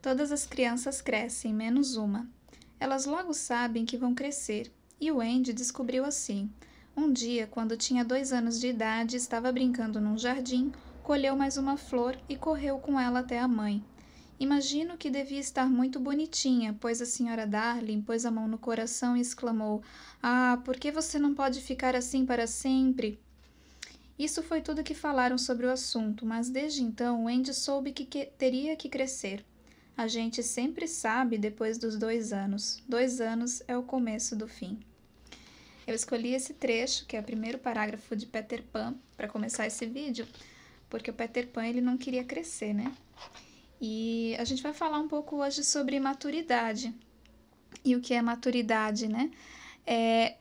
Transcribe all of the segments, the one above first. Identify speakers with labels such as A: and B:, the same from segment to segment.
A: Todas as crianças crescem, menos uma. Elas logo sabem que vão crescer, e o Andy descobriu assim. Um dia, quando tinha 2 anos de idade, estava brincando num jardim, colheu mais uma flor e correu com ela até a mãe. Imagino que devia estar muito bonitinha, pois a senhora Darling pôs a mão no coração e exclamou: "Ah, por que você não pode ficar assim para sempre?" Isso foi tudo que falaram sobre o assunto, mas desde então Andy soube que teria que crescer. A gente sempre sabe depois dos 2 anos. 2 anos é o começo do fim. Eu escolhi esse trecho, que é o primeiro parágrafo de Peter Pan, para começar esse vídeo, porque o Peter Pan ele não queria crescer, né? E a gente vai falar um pouco hoje sobre maturidade. E o que é maturidade, né?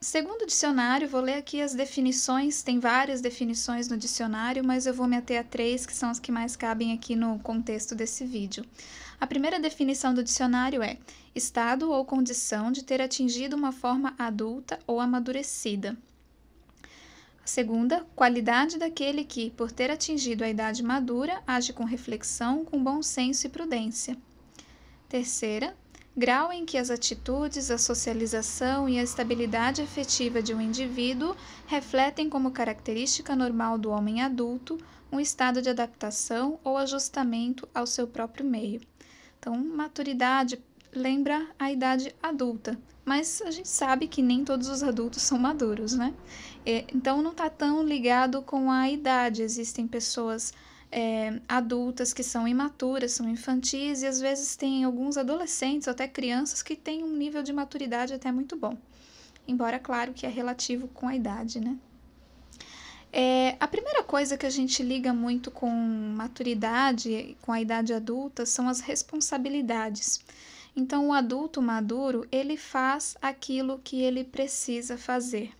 A: Segundo o dicionário, vou ler aqui as definições, tem várias definições no dicionário, mas eu vou me ater a 3, que são as que mais cabem aqui no contexto desse vídeo. A primeira definição do dicionário é estado ou condição de ter atingido uma forma adulta ou amadurecida. A segunda, qualidade daquele que, por ter atingido a idade madura, age com reflexão, com bom senso e prudência. Terceira, grau em que as atitudes, a socialização e a estabilidade afetiva de um indivíduo refletem como característica normal do homem adulto um estado de adaptação ou ajustamento ao seu próprio meio. Então, maturidade lembra a idade adulta, mas a gente sabe que nem todos os adultos são maduros, né? Então, não está tão ligado com a idade. Existem pessoas adultas que são imaturas, são infantis, e às vezes tem alguns adolescentes ou até crianças que têm um nível de maturidade até muito bom. Embora, claro, que é relativo com a idade, né? A primeira coisa que a gente liga muito com maturidade, com a idade adulta, são as responsabilidades. Então, o adulto maduro, ele faz aquilo que ele precisa fazer.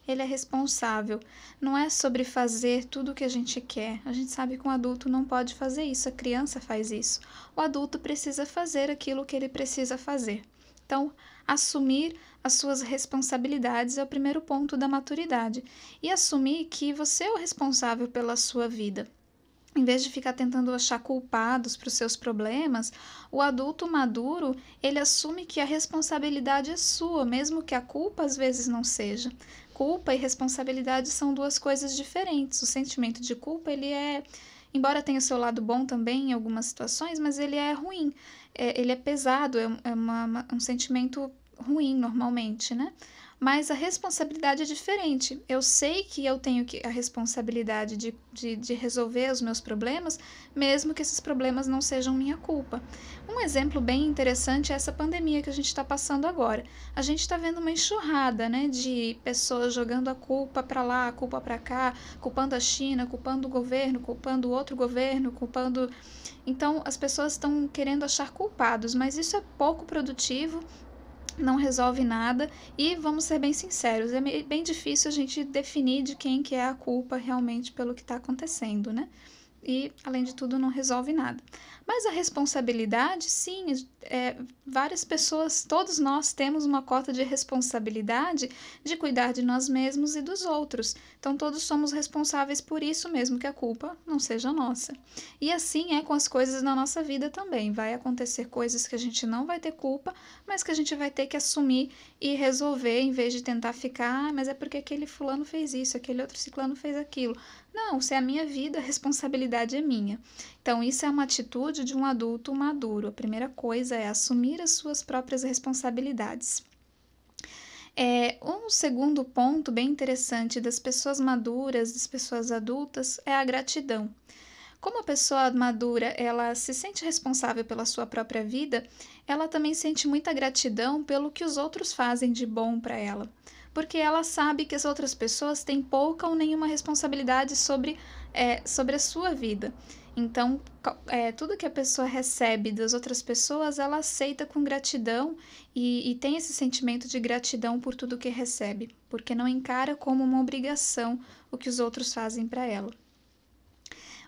A: Ele é responsável. Não é sobre fazer tudo o que a gente quer. A gente sabe que um adulto não pode fazer isso, a criança faz isso. O adulto precisa fazer aquilo que ele precisa fazer. Então, assumir as suas responsabilidades é o primeiro ponto da maturidade. E assumir que você é o responsável pela sua vida. Em vez de ficar tentando achar culpados para os seus problemas, o adulto maduro, ele assume que a responsabilidade é sua, mesmo que a culpa às vezes não seja. Culpa e responsabilidade são duas coisas diferentes. O sentimento de culpa, embora tenha o seu lado bom também em algumas situações, mas ele é ruim, ele é pesado, é um sentimento ruim normalmente, né? Mas a responsabilidade é diferente. Eu sei que eu tenho a responsabilidade de resolver os meus problemas, mesmo que esses problemas não sejam minha culpa. Um exemplo bem interessante é essa pandemia que a gente está passando agora. A gente está vendo uma enxurrada, né, de pessoas jogando a culpa para lá, a culpa para cá, culpando a China, culpando o governo, culpando outro governo, culpando... Então, as pessoas estão querendo achar culpados, mas isso é pouco produtivo, não resolve nada e, vamos ser bem sinceros, é bem difícil a gente definir de quem que é a culpa realmente pelo que está acontecendo, né? E, além de tudo, não resolve nada. Mas a responsabilidade, sim, várias pessoas, todos nós temos uma cota de responsabilidade de cuidar de nós mesmos e dos outros. Então, todos somos responsáveis por isso, mesmo que a culpa não seja nossa. E assim é com as coisas na nossa vida também. Vai acontecer coisas que a gente não vai ter culpa, mas que a gente vai ter que assumir e resolver, em vez de tentar ficar, mas é porque aquele fulano fez isso, aquele outro ciclano fez aquilo. Não, se é a minha vida, a responsabilidade é minha. Então, isso é uma atitude de um adulto maduro. A primeira coisa é assumir as suas próprias responsabilidades. Um segundo ponto bem interessante das pessoas maduras, das pessoas adultas, é a gratidão. Como a pessoa madura, ela se sente responsável pela sua própria vida, ela também sente muita gratidão pelo que os outros fazem de bom para ela. Porque ela sabe que as outras pessoas têm pouca ou nenhuma responsabilidade sobre a sua vida. Então, tudo que a pessoa recebe das outras pessoas, ela aceita com gratidão e tem esse sentimento de gratidão por tudo que recebe, porque não encara como uma obrigação o que os outros fazem para ela.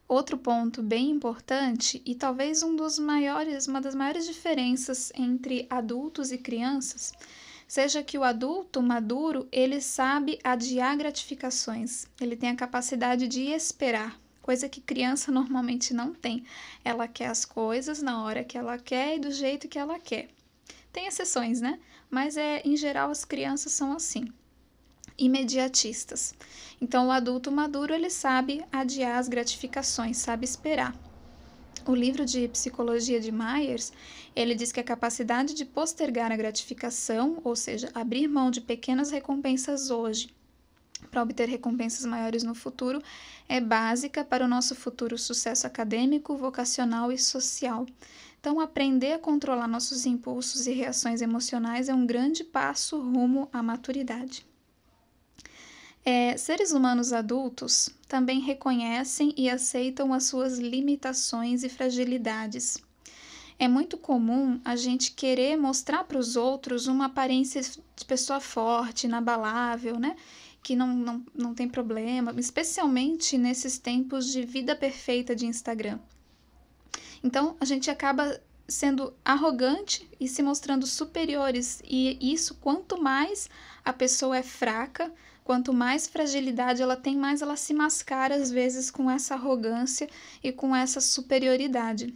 A: Outro ponto bem importante e talvez uma das maiores diferenças entre adultos e crianças seja que o adulto maduro, ele sabe adiar gratificações, ele tem a capacidade de esperar. coisa que criança normalmente não tem. Ela quer as coisas na hora que ela quer e do jeito que ela quer. Tem exceções, né? Mas em geral as crianças são assim, imediatistas. Então o adulto maduro ele sabe adiar as gratificações, sabe esperar. O livro de psicologia de Myers, ele diz que a capacidade de postergar a gratificação, ou seja, abrir mão de pequenas recompensas hoje para obter recompensas maiores no futuro, é básica para o nosso futuro sucesso acadêmico, vocacional e social. Então, aprender a controlar nossos impulsos e reações emocionais é um grande passo rumo à maturidade. Seres humanos adultos também reconhecem e aceitam as suas limitações e fragilidades. É muito comum a gente querer mostrar para os outros uma aparência de pessoa forte, inabalável, né? Que não tem problema, especialmente nesses tempos de vida perfeita de Instagram. Então, a gente acaba sendo arrogante e se mostrando superiores, e isso, quanto mais a pessoa é fraca, quanto mais fragilidade ela tem, mais ela se mascara às vezes com essa arrogância e com essa superioridade.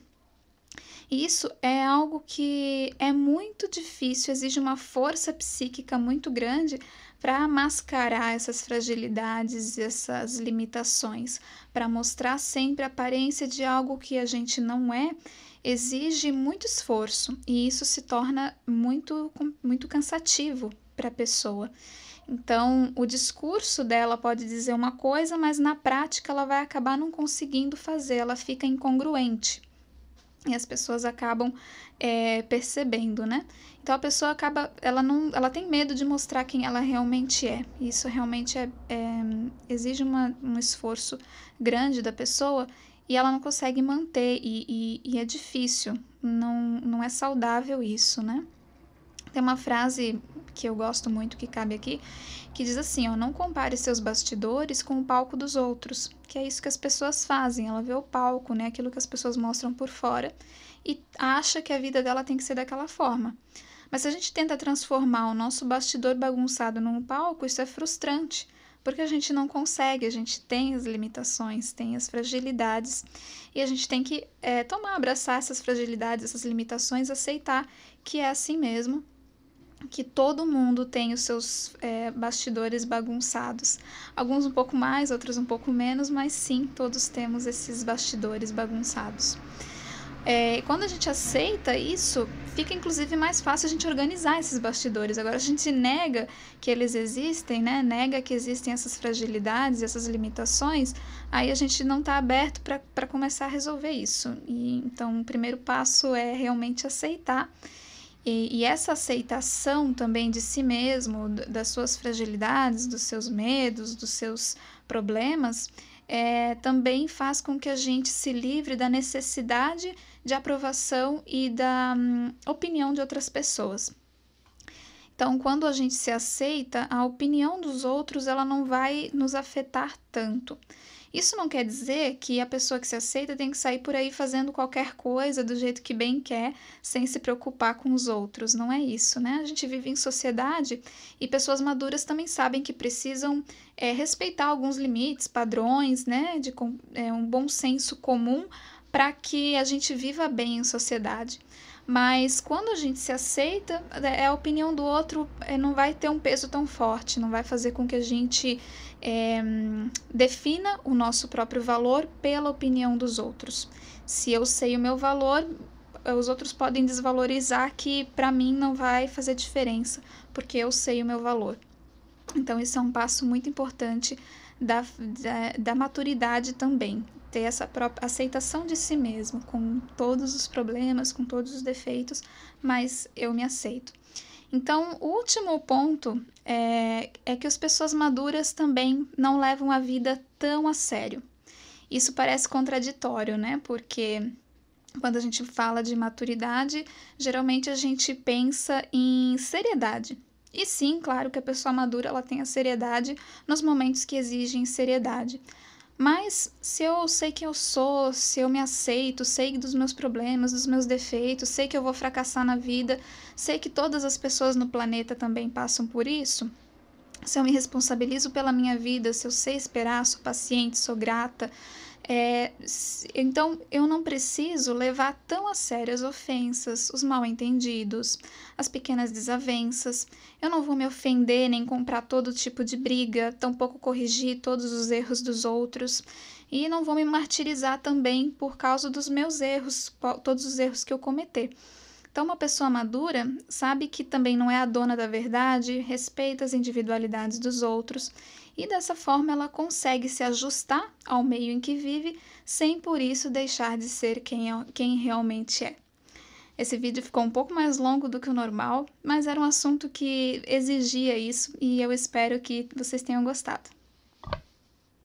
A: E isso é algo que é muito difícil, exige uma força psíquica muito grande para mascarar essas fragilidades, essas limitações, para mostrar sempre a aparência de algo que a gente não é, exige muito esforço e isso se torna muito cansativo para a pessoa. Então, o discurso dela pode dizer uma coisa, mas na prática ela vai acabar não conseguindo fazer, ela fica incongruente. E as pessoas acabam percebendo, né? Então a pessoa acaba, ela tem medo de mostrar quem ela realmente é. Isso realmente exige um esforço grande da pessoa e ela não consegue manter e é difícil. Não é saudável isso, né? Tem uma frase que eu gosto muito, que cabe aqui, que diz assim, ó, não compare seus bastidores com o palco dos outros, que é isso que as pessoas fazem, ela vê o palco, né, aquilo que as pessoas mostram por fora, e acha que a vida dela tem que ser daquela forma. Mas se a gente tenta transformar o nosso bastidor bagunçado num palco, isso é frustrante, porque a gente não consegue, a gente tem as limitações, tem as fragilidades, e a gente tem que abraçar essas fragilidades, essas limitações, aceitar que é assim mesmo, que todo mundo tem os seus bastidores bagunçados. Alguns um pouco mais, outros um pouco menos, mas sim, todos temos esses bastidores bagunçados. Quando a gente aceita isso, fica inclusive mais fácil a gente organizar esses bastidores. Agora a gente nega que eles existem, né? Nega que existem essas fragilidades, essas limitações, aí a gente não está aberto para começar a resolver isso. Então o primeiro passo é realmente aceitar. E essa aceitação também de si mesmo, das suas fragilidades, dos seus medos, dos seus problemas, também faz com que a gente se livre da necessidade de aprovação e da opinião de outras pessoas. Então, quando a gente se aceita, a opinião dos outros ela não vai nos afetar tanto. Isso não quer dizer que a pessoa que se aceita tem que sair por aí fazendo qualquer coisa do jeito que bem quer, sem se preocupar com os outros. Não é isso, né? A gente vive em sociedade e pessoas maduras também sabem que precisam respeitar alguns limites, padrões, né? Um bom senso comum para que a gente viva bem em sociedade. Mas quando a gente se aceita, a opinião do outro não vai ter um peso tão forte, não vai fazer com que a gente defina o nosso próprio valor pela opinião dos outros. Se eu sei o meu valor, os outros podem desvalorizar, que para mim não vai fazer diferença, porque eu sei o meu valor. Então isso é um passo muito importante da maturidade também, ter essa própria aceitação de si mesmo, com todos os problemas, com todos os defeitos, mas eu me aceito. Então, o último ponto é que as pessoas maduras também não levam a vida tão a sério. Isso parece contraditório, né? Porque quando a gente fala de maturidade, geralmente a gente pensa em seriedade. E sim, claro que a pessoa madura ela tem a seriedade nos momentos que exigem seriedade. Mas se eu sei quem eu sou, se eu me aceito, sei dos meus problemas, dos meus defeitos, sei que eu vou fracassar na vida, sei que todas as pessoas no planeta também passam por isso, se eu me responsabilizo pela minha vida, se eu sei esperar, sou paciente, sou grata, Então eu não preciso levar tão a sério as ofensas, os mal-entendidos, as pequenas desavenças. Eu não vou me ofender nem comprar todo tipo de briga, tampouco corrigir todos os erros dos outros. E não vou me martirizar também por causa dos meus erros, todos os erros que eu cometer. Então, uma pessoa madura sabe que também não é a dona da verdade, respeita as individualidades dos outros e dessa forma ela consegue se ajustar ao meio em que vive, sem por isso deixar de ser quem realmente é. Esse vídeo ficou um pouco mais longo do que o normal, mas era um assunto que exigia isso e eu espero que vocês tenham gostado.